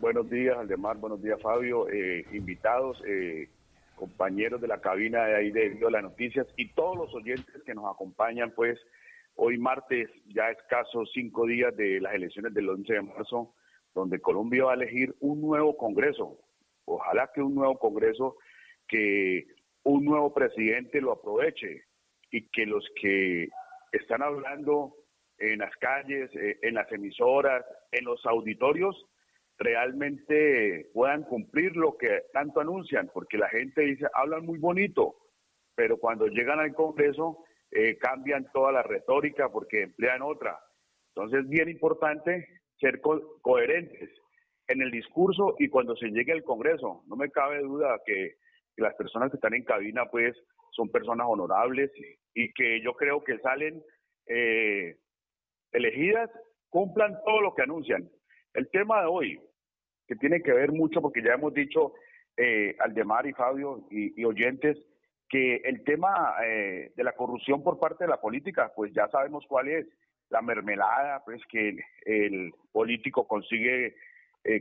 Buenos días, Aldemar, buenos días, Fabio, invitados, compañeros de la cabina de ahí de Vivo las Noticias y todos los oyentes que nos acompañan, pues hoy martes, ya escasos 5 días de las elecciones del 11 de marzo, donde Colombia va a elegir un nuevo Congreso. Ojalá que un nuevo Congreso, que un nuevo presidente lo aproveche y que los que están hablando en las calles, en las emisoras, en los auditorios, realmente puedan cumplir lo que tanto anuncian, porque la gente dice, hablan muy bonito, pero cuando llegan al Congreso cambian toda la retórica porque emplean otra. Entonces, bien importante ser coherentes en el discurso y cuando se llegue al Congreso. No me cabe duda que las personas que están en cabina, pues, son personas honorables y que yo creo que salen elegidas, cumplan todo lo que anuncian. El tema de hoy, que tiene que ver mucho, porque ya hemos dicho, Aldemar y Fabio y oyentes, que el tema de la corrupción por parte de la política, pues ya sabemos cuál es, la mermelada, pues que el político consigue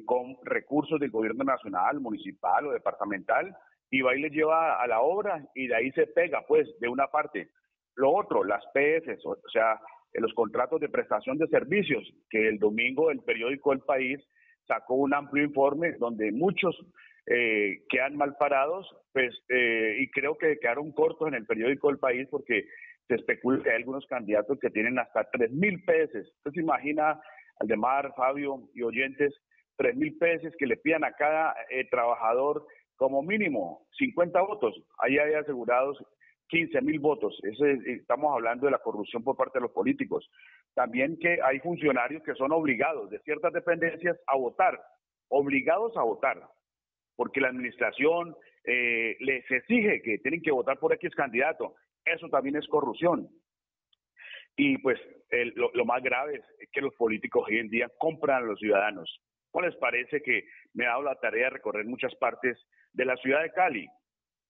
con recursos del gobierno nacional, municipal o departamental, y va y le lleva a la obra, y de ahí se pega, pues, de una parte. Lo otro, las PFs, o sea, los contratos de prestación de servicios, que el domingo el periódico El País sacó un amplio informe donde muchos quedan mal parados, pues, y creo que quedaron cortos en el periódico El País porque se especula que hay algunos candidatos que tienen hasta 3.000 pesos. Usted se imagina, Aldemar, Fabio y oyentes, 3.000 pesos que le pidan a cada trabajador como mínimo 50 votos. Ahí hay asegurados 15.000 votos. Estamos hablando de la corrupción por parte de los políticos. También que hay funcionarios que son obligados de ciertas dependencias a votar, obligados a votar, porque la administración les exige que tienen que votar por X candidato. Eso también es corrupción. Y pues lo más grave es que los políticos hoy en día compran a los ciudadanos. ¿No les parece que me he dado la tarea de recorrer muchas partes de la ciudad de Cali?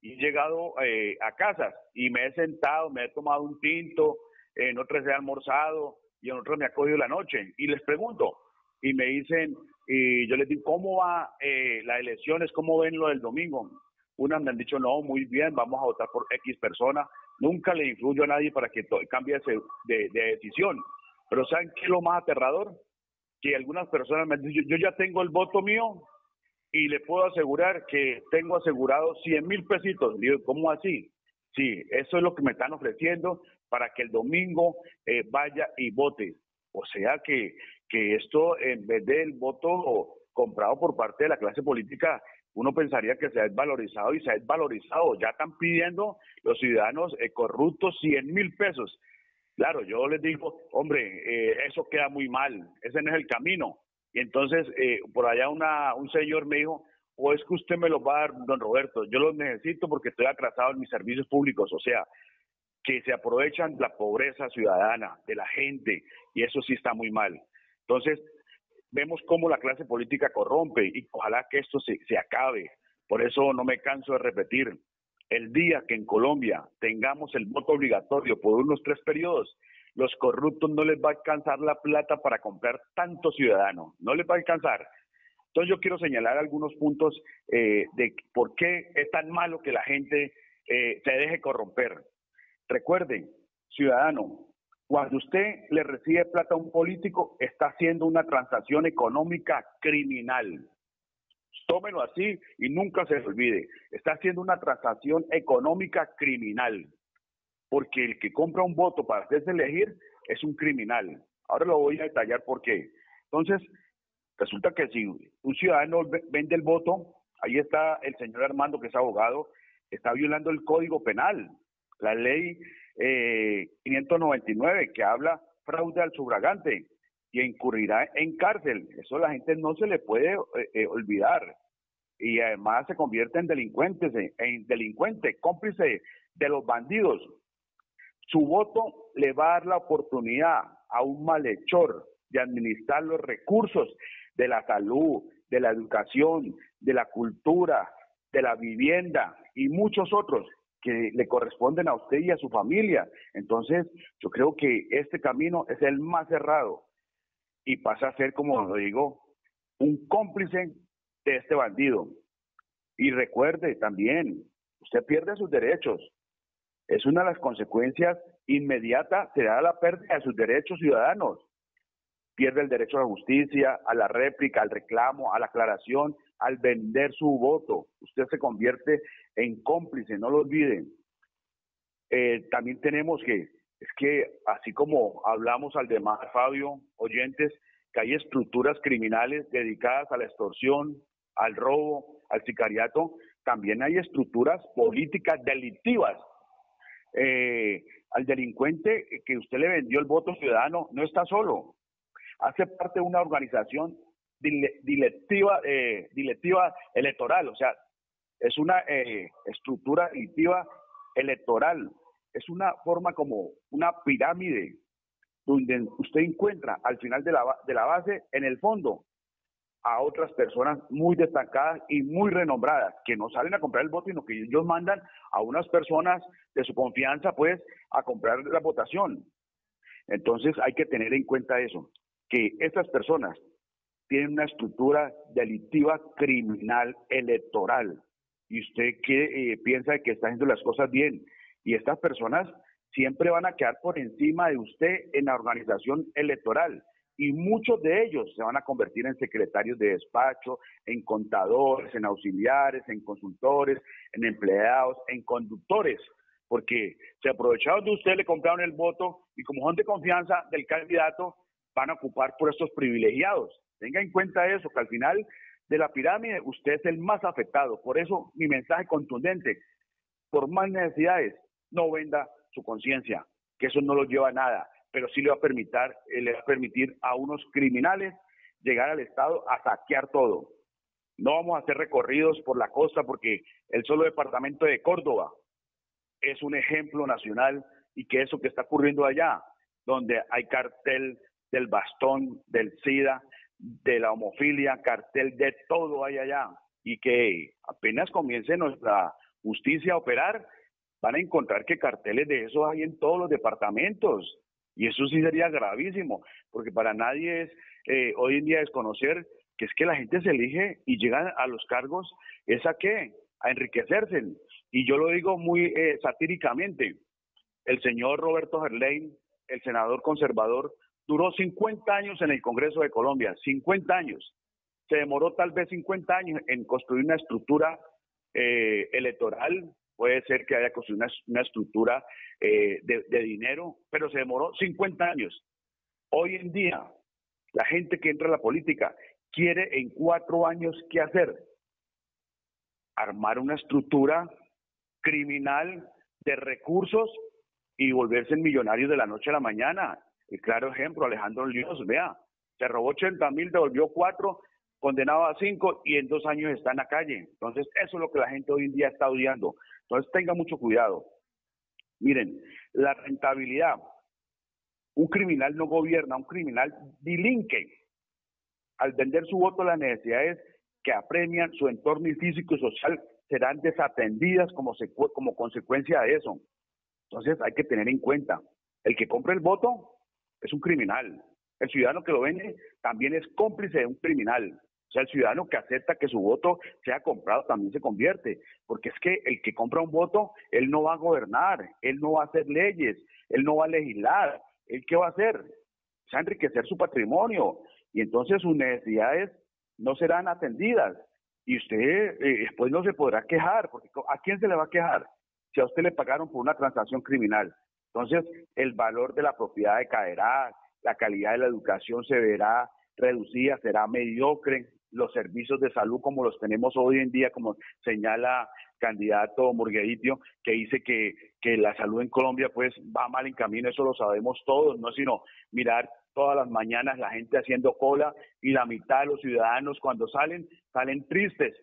Y he llegado a casas y me he sentado, me he tomado un tinto, en otras he almorzado y en otras me ha cogido la noche. Y les pregunto, y me dicen, y yo les digo, ¿cómo va las elecciones? ¿Cómo ven lo del domingo? Unas me han dicho, no, muy bien, vamos a votar por X persona. Nunca le influyo a nadie para que cambie de decisión. Pero ¿saben qué es lo más aterrador? Que algunas personas me han dicho, yo ya tengo el voto mío, y le puedo asegurar que tengo asegurado 100.000 pesitos. Digo, ¿cómo así? Sí, eso es lo que me están ofreciendo para que el domingo vaya y vote. O sea que esto, en vez del voto comprado por parte de la clase política, uno pensaría que se ha desvalorizado y se ha desvalorizado. Ya están pidiendo los ciudadanos corruptos 100.000 pesos. Claro, yo les digo, hombre, eso queda muy mal, ese no es el camino. Y entonces, por allá un señor me dijo, o es que usted me los va a dar, don Roberto, yo los necesito porque estoy atrasado en mis servicios públicos, o sea, que se aprovechan la pobreza ciudadana de la gente, y eso sí está muy mal. Entonces, vemos cómo la clase política corrompe, y ojalá que esto se acabe. Por eso no me canso de repetir, el día que en Colombia tengamos el voto obligatorio por unos 3 periodos, los corruptos no les va a alcanzar la plata para comprar tantos ciudadanos, no les va a alcanzar. Entonces yo quiero señalar algunos puntos de por qué es tan malo que la gente se deje corromper. Recuerden, ciudadano, cuando usted le recibe plata a un político, está haciendo una transacción económica criminal. Tómelo así y nunca se olvide, está haciendo una transacción económica criminal. Porque el que compra un voto para hacerse elegir es un criminal. Ahora lo voy a detallar por qué. Entonces, resulta que si un ciudadano vende el voto, ahí está el señor Armando, que es abogado, está violando el Código Penal, la ley 599, que habla fraude al sufragante, y incurrirá en cárcel. Eso a la gente no se le puede olvidar. Y además se convierte en delincuente, cómplice de los bandidos. Su voto le va a dar la oportunidad a un malhechor de administrar los recursos de la salud, de la educación, de la cultura, de la vivienda y muchos otros que le corresponden a usted y a su familia. Entonces, yo creo que este camino es el más cerrado y pasa a ser, como lo digo, un cómplice cómplice de este bandido. Y recuerde también, usted pierde sus derechos. Es una de las consecuencias inmediatas, se da la pérdida de sus derechos ciudadanos. Pierde el derecho a la justicia, a la réplica, al reclamo, a la aclaración, al vender su voto. Usted se convierte en cómplice, no lo olviden. También tenemos es que así como hablamos al demás, Fabio, oyentes, que hay estructuras criminales dedicadas a la extorsión, al robo, al sicariato, también hay estructuras políticas delictivas. Al delincuente que usted le vendió el voto ciudadano no está solo, hace parte de una organización directiva electoral, o sea, es una estructura delictiva electoral, es una forma como una pirámide donde usted encuentra al final de la base, en el fondo, a otras personas muy destacadas y muy renombradas, que no salen a comprar el voto, sino que ellos mandan a unas personas de su confianza, pues, a comprar la votación. Entonces hay que tener en cuenta eso, que estas personas tienen una estructura delictiva criminal electoral, y usted piensa que está haciendo las cosas bien, y estas personas siempre van a quedar por encima de usted en la organización electoral, y muchos de ellos se van a convertir en secretarios de despacho, en contadores, en auxiliares, en consultores, en empleados, en conductores, porque se aprovecharon de usted, le compraron el voto y como son de confianza del candidato, van a ocupar por estos privilegiados. Tenga en cuenta eso, que al final de la pirámide usted es el más afectado. Por eso mi mensaje contundente, por más necesidades, no venda su conciencia, que eso no lo lleva a nada, pero sí le va a permitir a unos criminales llegar al Estado a saquear todo. No vamos a hacer recorridos por la costa porque el solo departamento de Córdoba es un ejemplo nacional, y que eso que está ocurriendo allá, donde hay cartel del bastón, del SIDA, de la homofilia, cartel de todo hay allá, y que apenas comience nuestra justicia a operar, van a encontrar que carteles de eso hay en todos los departamentos, y eso sí sería gravísimo, porque para nadie es hoy en día desconocer que es que la gente se elige y llegan a los cargos, ¿es a qué? A enriquecerse. Y yo lo digo muy satíricamente, el señor Roberto Gerlain, el senador conservador, duró 50 años en el Congreso de Colombia, 50 años. Se demoró tal vez 50 años en construir una estructura electoral, puede ser que haya construido una estructura de dinero, pero se demoró 50 años. Hoy en día, la gente que entra a la política quiere en 4 años, ¿qué hacer? Armar una estructura criminal de recursos y volverse millonarios de la noche a la mañana. El claro ejemplo, Alejandro Líos, vea, se robó 80.000, devolvió 4, condenado a 5 y en 2 años está en la calle. Entonces, eso es lo que la gente hoy en día está odiando. Entonces, tenga mucho cuidado. Miren, la rentabilidad. Un criminal no gobierna, un criminal delinque. Al vender su voto, las necesidades que apremian su entorno físico y social serán desatendidas como consecuencia de eso. Entonces hay que tener en cuenta, el que compra el voto es un criminal. El ciudadano que lo vende también es cómplice de un criminal. O sea, el ciudadano que acepta que su voto sea comprado también se convierte. Porque es que el que compra un voto, él no va a gobernar, él no va a hacer leyes, él no va a legislar. ¿Él qué va a hacer? O sea, enriquecer su patrimonio. Y entonces sus necesidades no serán atendidas. Y usted después no se podrá quejar, porque ¿a quién se le va a quejar? Si a usted le pagaron por una transacción criminal. Entonces, el valor de la propiedad decaerá, la calidad de la educación se verá reducida, será mediocre, los servicios de salud como los tenemos hoy en día, como señala candidato Murgueditio, que dice que la salud en Colombia pues va mal en camino, eso lo sabemos todos, no es sino mirar todas las mañanas la gente haciendo cola y la mitad de los ciudadanos cuando salen tristes,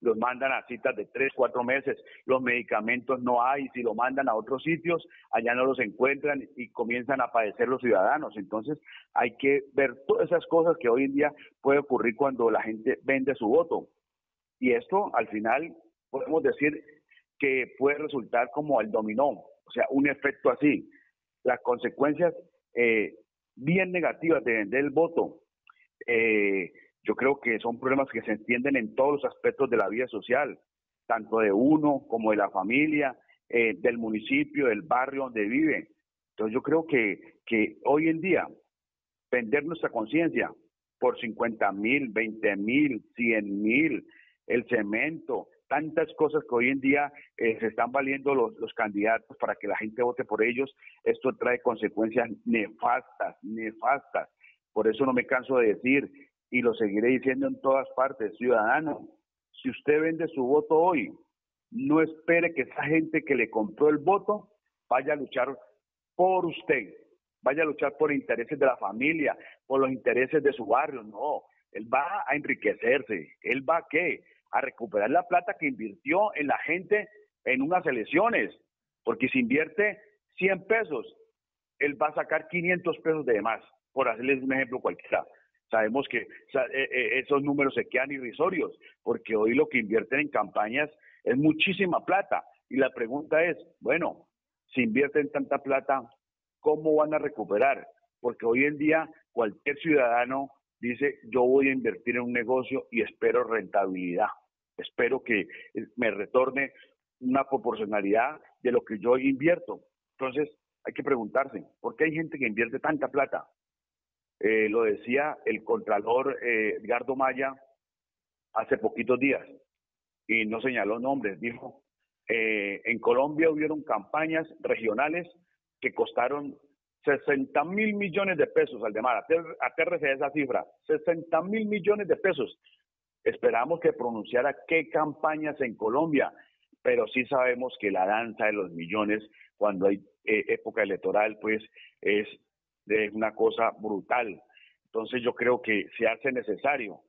los mandan a citas de 3, 4 meses, los medicamentos no hay, si lo mandan a otros sitios, allá no los encuentran y comienzan a padecer los ciudadanos. Entonces hay que ver todas esas cosas que hoy en día puede ocurrir cuando la gente vende su voto. Y esto al final podemos decir que puede resultar como el dominó, o sea, un efecto así. Las consecuencias bien negativas de vender el voto, Yo creo que son problemas que se entienden en todos los aspectos de la vida social, tanto de uno como de la familia, del municipio, del barrio donde vive. Entonces yo creo que hoy en día vender nuestra conciencia por 50.000, 20.000, 100.000, el cemento, tantas cosas que hoy en día se están valiendo los candidatos para que la gente vote por ellos, esto trae consecuencias nefastas, nefastas. Por eso no me canso de decir, y lo seguiré diciendo en todas partes, ciudadano, si usted vende su voto hoy, no espere que esa gente que le compró el voto vaya a luchar por usted, vaya a luchar por intereses de la familia, por los intereses de su barrio. No, él va a enriquecerse. ¿Él va a qué? A recuperar la plata que invirtió en la gente en unas elecciones. Porque si invierte 100 pesos, él va a sacar 500 pesos de más, por hacerles un ejemplo cualquiera. Sabemos que esos números se quedan irrisorios, porque hoy lo que invierten en campañas es muchísima plata. Y la pregunta es, bueno, si invierten tanta plata, ¿cómo van a recuperar? Porque hoy en día cualquier ciudadano dice, yo voy a invertir en un negocio y espero rentabilidad. Espero que me retorne una proporcionalidad de lo que yo invierto. Entonces, hay que preguntarse, ¿por qué hay gente que invierte tanta plata? Lo decía el contralor Edgardo Maya hace poquitos días y no señaló nombres, dijo, en Colombia hubieron campañas regionales que costaron 60.000 millones de pesos, Aldemar, atérrese esa cifra, 60.000 millones de pesos. Esperamos que pronunciara qué campañas en Colombia, pero sí sabemos que la danza de los millones, cuando hay época electoral, pues es una cosa brutal. Entonces yo creo que se hace necesario,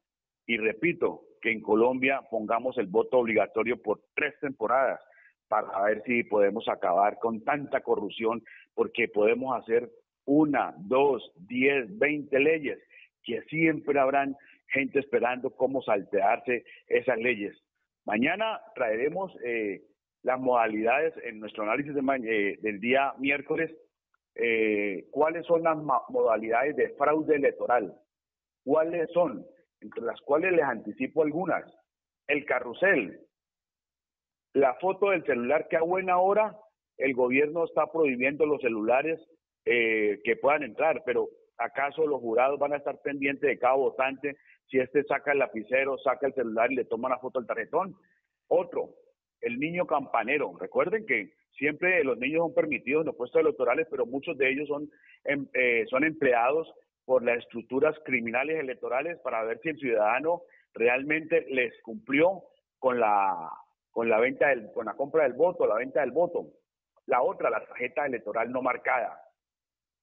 y repito, que en Colombia pongamos el voto obligatorio por 3 temporadas para ver si podemos acabar con tanta corrupción, porque podemos hacer 1, 2, 10, 20 leyes, que siempre habrán gente esperando cómo saltearse esas leyes. Mañana traeremos las modalidades en nuestro análisis del día miércoles, cuáles son las modalidades de fraude electoral, cuáles son, entre las cuales les anticipo algunas. El carrusel, la foto del celular, que a buena hora el gobierno está prohibiendo los celulares que puedan entrar, pero ¿acaso los jurados van a estar pendientes de cada votante si saca el lapicero, saca el celular y le toma una foto al tarjetón? Otro, el niño campanero. Recuerden que siempre los niños son permitidos en los puestos electorales, pero muchos de ellos son empleados por las estructuras criminales electorales para ver si el ciudadano realmente les cumplió con la venta con la compra del voto, la venta del voto. La otra, la tarjeta electoral no marcada.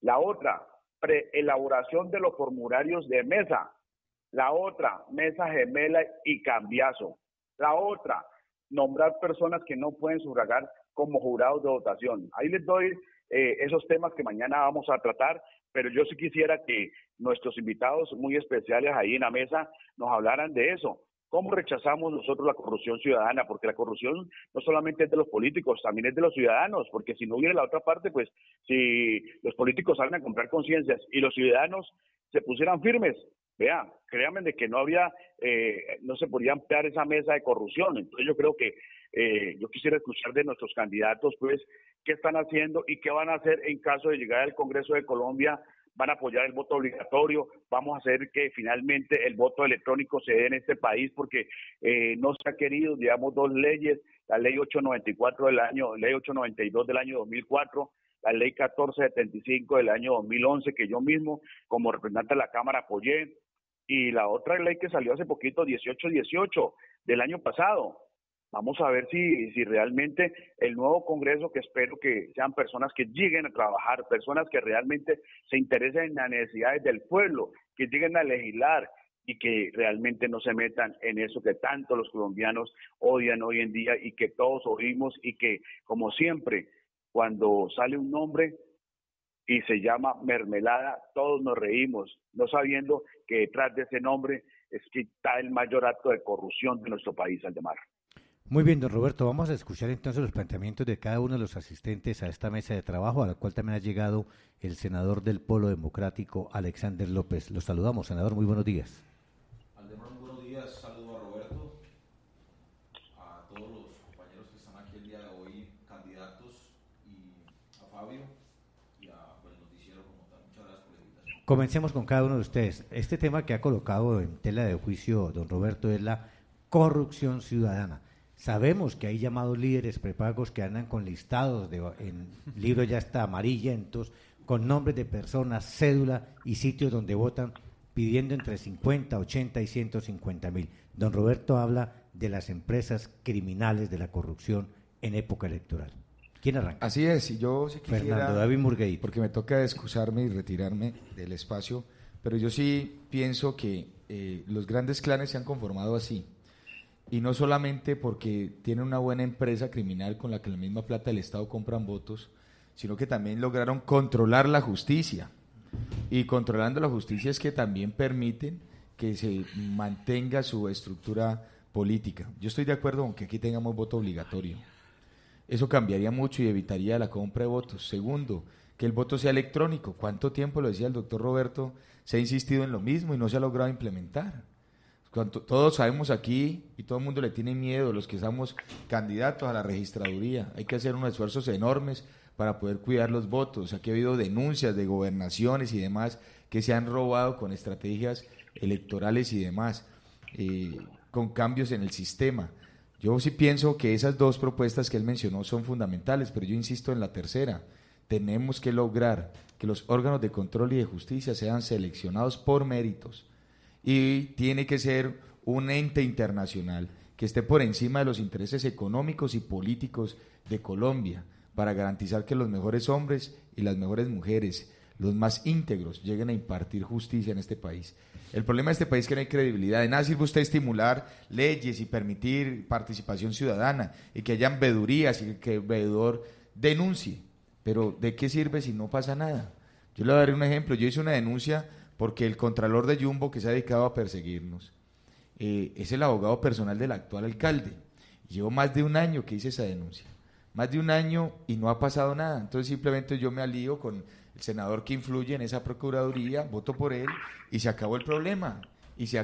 La otra, preelaboración de los formularios de mesa. La otra, mesa gemela y cambiazo. La otra, nombrar personas que no pueden sufragar como jurados de votación. Ahí les doy esos temas que mañana vamos a tratar, pero yo sí quisiera que nuestros invitados muy especiales ahí en la mesa nos hablaran de eso. ¿Cómo rechazamos nosotros la corrupción ciudadana? Porque la corrupción no solamente es de los políticos, también es de los ciudadanos, porque si no hubiera la otra parte, pues si los políticos salen a comprar conciencias y los ciudadanos se pusieran firmes, vean, créanme de que no se podría ampliar esa mesa de corrupción. Entonces yo creo que yo quisiera escuchar de nuestros candidatos, pues, qué están haciendo y qué van a hacer en caso de llegar al Congreso de Colombia. Van a apoyar el voto obligatorio, vamos a hacer que finalmente el voto electrónico se dé en este país, porque no se ha querido, digamos, 2 leyes, la ley 892 del año 2004, la ley 1475 del año 2011, que yo mismo como representante de la Cámara apoyé, y la otra ley que salió hace poquito, 1818 del año pasado. Vamos a ver si realmente el nuevo Congreso, que espero que sean personas que lleguen a trabajar, personas que realmente se interesen en las necesidades del pueblo, que lleguen a legislar y que realmente no se metan en eso que tanto los colombianos odian hoy en día y que todos oímos, y que, como siempre, cuando sale un nombre y se llama mermelada, todos nos reímos, no sabiendo que detrás de ese nombre es que está el mayor acto de corrupción de nuestro país, Aldemar. Muy bien, don Roberto, vamos a escuchar entonces los planteamientos de cada uno de los asistentes a esta mesa de trabajo, a la cual también ha llegado el senador del Polo Democrático, Alexander López. Los saludamos, senador, muy buenos días. Comencemos con cada uno de ustedes. Este tema que ha colocado en tela de juicio don Roberto es la corrupción ciudadana. Sabemos que hay llamados líderes prepagos que andan con listados, en libros ya está amarillentos, con nombres de personas, cédula y sitios donde votan, pidiendo entre 50, 80 y 150.000. Don Roberto habla de las empresas criminales de la corrupción en época electoral. ¿Quién arranca? Así es, y yo sí quisiera, Fernando David Murgueito. porque me toca excusarme y retirarme del espacio, pero yo sí pienso que los grandes clanes se han conformado así, y no solamente porque tienen una buena empresa criminal con la que la misma plata del Estado compran votos, sino que también lograron controlar la justicia, y controlando la justicia es que también permiten que se mantenga su estructura política. Yo estoy de acuerdo con que aquí tengamos voto obligatorio. Eso cambiaría mucho y evitaría la compra de votos. Segundo, que el voto sea electrónico. ¿Cuánto tiempo, lo decía el doctor Roberto, se ha insistido en lo mismo y no se ha logrado implementar? Todos sabemos aquí y todo el mundo le tiene miedo, los que somos candidatos a la registraduría. Hay que hacer unos esfuerzos enormes para poder cuidar los votos. Aquí ha habido denuncias de gobernaciones y demás que se han robado con estrategias electorales y demás, con cambios en el sistema. Yo sí pienso que esas dos propuestas que él mencionó son fundamentales, pero yo insisto en la tercera. Tenemos que lograr que los órganos de control y de justicia sean seleccionados por méritos, y tiene que ser un ente internacional que esté por encima de los intereses económicos y políticos de Colombia, para garantizar que los mejores hombres y las mejores mujeres, los más íntegros, lleguen a impartir justicia en este país. El problema de este país es que no hay credibilidad. De nada sirve usted estimular leyes y permitir participación ciudadana y que hayan veedurías y que el veedor denuncie. Pero ¿de qué sirve si no pasa nada? Yo le daré un ejemplo. Yo hice una denuncia porque el contralor de Jumbo, que se ha dedicado a perseguirnos, es el abogado personal del actual alcalde. Llevo más de un año que hice esa denuncia. Más de un año y no ha pasado nada. Entonces simplemente yo me alío con el senador que influye en esa procuraduría, voto por él y se acabó el problema y se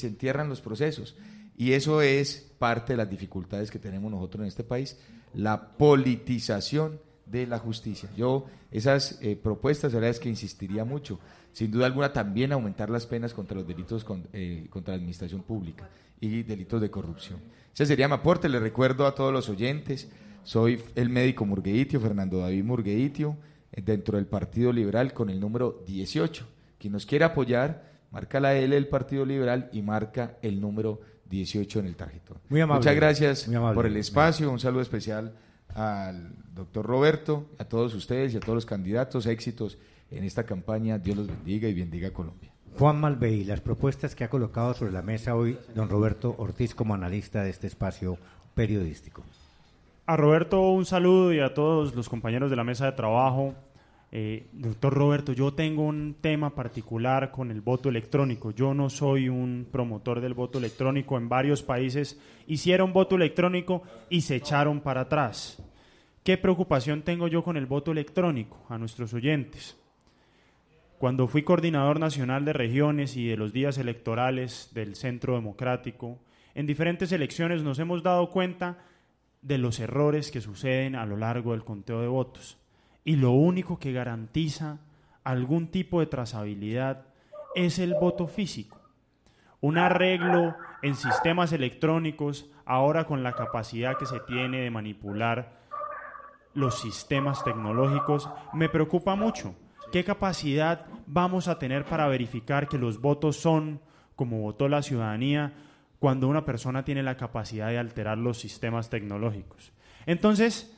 entierran los procesos. Y eso es parte de las dificultades que tenemos nosotros en este país, la politización de la justicia. Yo esas propuestas, la verdad es que insistiría mucho. Sin duda alguna también aumentar las penas contra los delitos contra la administración pública y delitos de corrupción. Ese sería mi aporte. Le recuerdo a todos los oyentes, soy el médico Murgueitio, Fernando David Murgueitio, dentro del Partido Liberal con el número 18. Quien nos quiera apoyar, marca la L del Partido Liberal y marca el número 18 en el tarjetón. Muy amable. Muchas gracias por el espacio. Un saludo especial al doctor Roberto, a todos ustedes y a todos los candidatos. Éxitos en esta campaña. Dios los bendiga y bendiga a Colombia. Juan Malveí, las propuestas que ha colocado sobre la mesa hoy don Roberto Ortiz como analista de este espacio periodístico. A Roberto un saludo y a todos los compañeros de la mesa de trabajo. Doctor Roberto, yo tengo un tema particular con el voto electrónico. Yo no soy un promotor del voto electrónico. En varios países hicieron voto electrónico y se echaron para atrás. ¿Qué preocupación tengo yo con el voto electrónico? A nuestros oyentes. Cuando fui coordinador nacional de regiones y de los días electorales del Centro Democrático, en diferentes elecciones nos hemos dado cuenta de los errores que suceden a lo largo del conteo de votos. Y lo único que garantiza algún tipo de trazabilidad es el voto físico. Un arreglo en sistemas electrónicos, ahora con la capacidad que se tiene de manipular los sistemas tecnológicos, me preocupa mucho. ¿Qué capacidad vamos a tener para verificar que los votos son como votó la ciudadanía cuando una persona tiene la capacidad de alterar los sistemas tecnológicos? Entonces,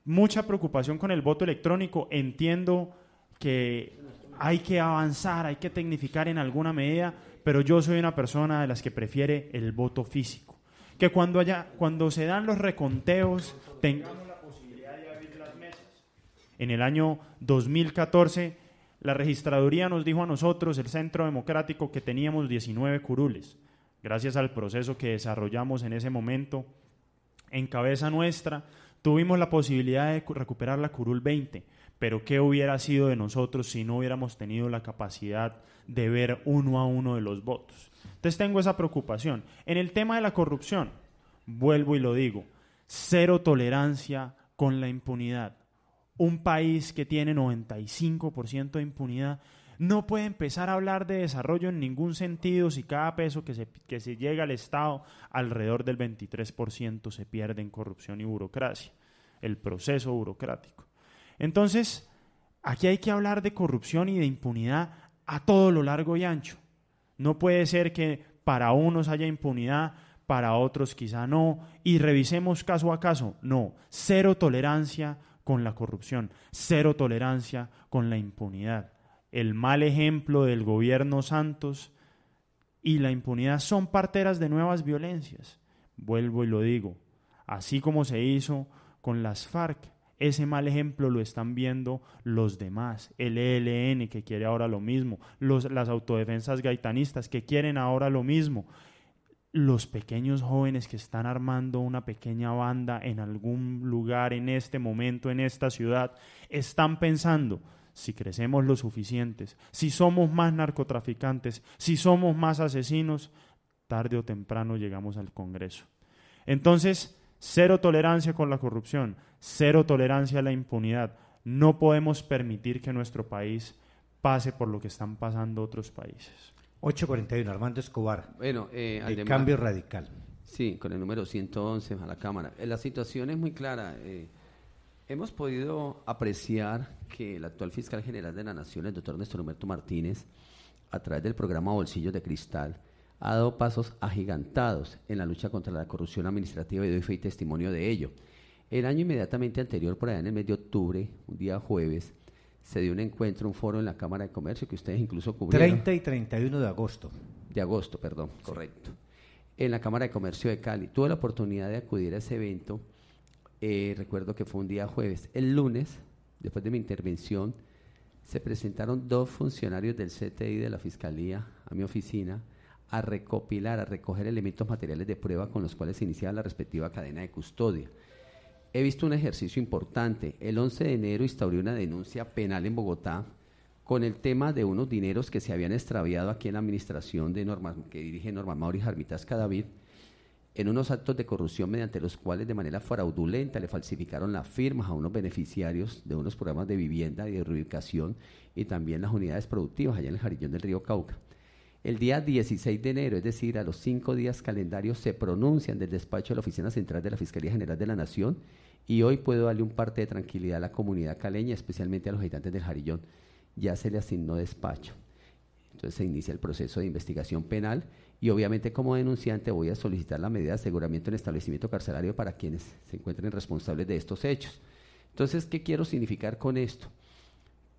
mucha preocupación con el voto electrónico. Entiendo que hay que avanzar, hay que tecnificar en alguna medida, pero yo soy una persona de las que prefiere el voto físico. Que cuando se dan los reconteos, tengamos la posibilidad de abrir las mesas. En el año 2014, la registraduría nos dijo a nosotros, el Centro Democrático, que teníamos 19 curules. Gracias al proceso que desarrollamos en ese momento, en cabeza nuestra, tuvimos la posibilidad de recuperar la curul 20, pero ¿qué hubiera sido de nosotros si no hubiéramos tenido la capacidad de ver uno a uno de los votos? Entonces tengo esa preocupación. En el tema de la corrupción, vuelvo y lo digo, cero tolerancia con la impunidad. Un país que tiene 95% de impunidad No puede empezar a hablar de desarrollo en ningún sentido si cada peso que se llega al Estado, alrededor del 23% se pierde en corrupción y burocracia, el proceso burocrático. Entonces, aquí hay que hablar de corrupción y de impunidad a todo lo largo y ancho. No puede ser que para unos haya impunidad, para otros quizá no, y revisemos caso a caso. No, cero tolerancia con la corrupción, cero tolerancia con la impunidad. El mal ejemplo del gobierno Santos y la impunidad son parteras de nuevas violencias. Vuelvo y lo digo, así como se hizo con las FARC, ese mal ejemplo lo están viendo los demás, el ELN que quiere ahora lo mismo, las autodefensas gaitanistas que quieren ahora lo mismo, los pequeños jóvenes que están armando una pequeña banda en algún lugar en este momento, en esta ciudad, están pensando, si crecemos lo suficientes, si somos más narcotraficantes, si somos más asesinos, tarde o temprano llegamos al Congreso. Entonces, cero tolerancia con la corrupción, cero tolerancia a la impunidad. No podemos permitir que nuestro país pase por lo que están pasando otros países. 8:41, Armando Escobar. Bueno, el cambio radical. Sí, con el número 111 a la Cámara. La situación es muy clara. Hemos podido apreciar que el actual fiscal general de la Nación, el doctor Néstor Humberto Martínez, a través del programa Bolsillos de Cristal, ha dado pasos agigantados en la lucha contra la corrupción administrativa y doy fe y testimonio de ello. El año inmediatamente anterior, por allá en el mes de octubre, un día jueves, se dio un encuentro, un foro en la Cámara de Comercio que ustedes incluso cubrieron. 30 y 31 de agosto. De agosto, perdón, sí. Correcto. En la Cámara de Comercio de Cali. Tuve la oportunidad de acudir a ese evento. Recuerdo que fue un día jueves. El lunes, después de mi intervención, se presentaron 2 funcionarios del CTI de la Fiscalía a mi oficina a recopilar, a recoger elementos materiales de prueba con los cuales se iniciaba la respectiva cadena de custodia. He visto un ejercicio importante. El 11 de enero instauré una denuncia penal en Bogotá con el tema de unos dineros que se habían extraviado aquí en la administración de que dirige Norma Mauricio Armitage Cadavid, en unos actos de corrupción mediante los cuales de manera fraudulenta le falsificaron las firmas a unos beneficiarios de unos programas de vivienda y de reubicación y también las unidades productivas allá en el Jarillón del Río Cauca. El día 16 de enero, es decir, a los 5 días calendarios, se pronuncian del despacho de la Oficina Central de la Fiscalía General de la Nación y hoy puedo darle un parte de tranquilidad a la comunidad caleña, especialmente a los habitantes del Jarillón. Ya se le asignó despacho. Entonces se inicia el proceso de investigación penal y obviamente como denunciante voy a solicitar la medida de aseguramiento en establecimiento carcelario para quienes se encuentren responsables de estos hechos. Entonces, ¿qué quiero significar con esto?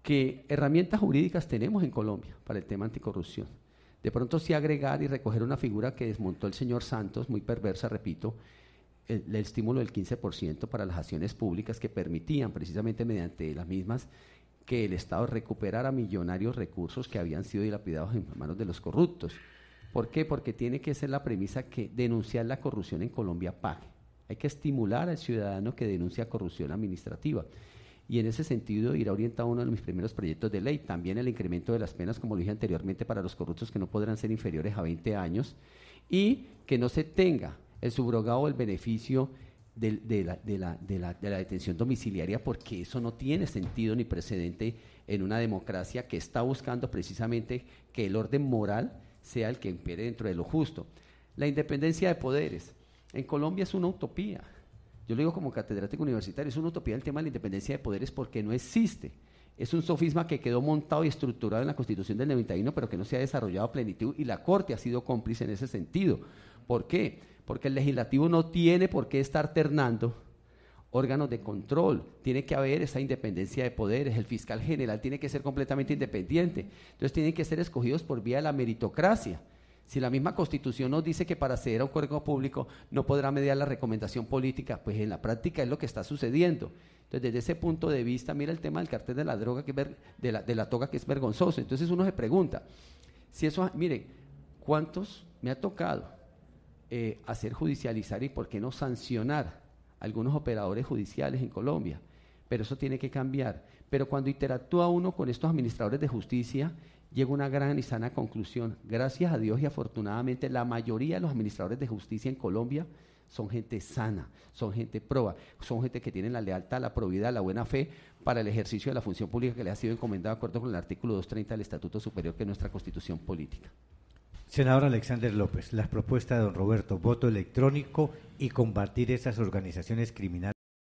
Que herramientas jurídicas tenemos en Colombia para el tema anticorrupción. De pronto sí agregar y recoger una figura que desmontó el señor Santos, muy perversa, repito, el estímulo del 15% para las acciones públicas que permitían precisamente mediante las mismas que el Estado recuperara millonarios recursos que habían sido dilapidados en manos de los corruptos. ¿Por qué? Porque tiene que ser la premisa que denunciar la corrupción en Colombia pague. Hay que estimular al ciudadano que denuncia corrupción administrativa. Y en ese sentido irá orientado uno de mis primeros proyectos de ley, también el incremento de las penas, como lo dije anteriormente, para los corruptos que no podrán ser inferiores a 20 años y que no se tenga el subrogado o el beneficio de la detención domiciliaria, porque eso no tiene sentido ni precedente en una democracia que está buscando precisamente que el orden moral sea el que impere dentro de lo justo. La independencia de poderes. En Colombia es una utopía. Yo lo digo como catedrático universitario, es una utopía el tema de la independencia de poderes porque no existe. Es un sofisma que quedó montado y estructurado en la Constitución del 91, pero que no se ha desarrollado a plenitud y la Corte ha sido cómplice en ese sentido. ¿Por qué? Porque el legislativo no tiene por qué estar ternando órganos de control, tiene que haber esa independencia de poderes, el fiscal general tiene que ser completamente independiente, entonces tienen que ser escogidos por vía de la meritocracia. Si la misma Constitución nos dice que para acceder a un cargo público no podrá mediar la recomendación política, pues en la práctica es lo que está sucediendo. Entonces, desde ese punto de vista, mira el tema del cartel de la droga, de la toga, que es vergonzoso. Entonces uno se pregunta, si eso, miren, ¿cuántos me ha tocado hacer judicializar y por qué no sancionar algunos operadores judiciales en Colombia? Pero eso tiene que cambiar. Pero cuando interactúa uno con estos administradores de justicia, llega una gran y sana conclusión. Gracias a Dios y afortunadamente la mayoría de los administradores de justicia en Colombia son gente sana, son gente proba, son gente que tienen la lealtad, la probidad, la buena fe para el ejercicio de la función pública que le ha sido encomendada de acuerdo con el artículo 230 del Estatuto Superior, que es nuestra Constitución política. Senador Alexander López, la propuesta de don Roberto, voto electrónico y combatir esas organizaciones criminales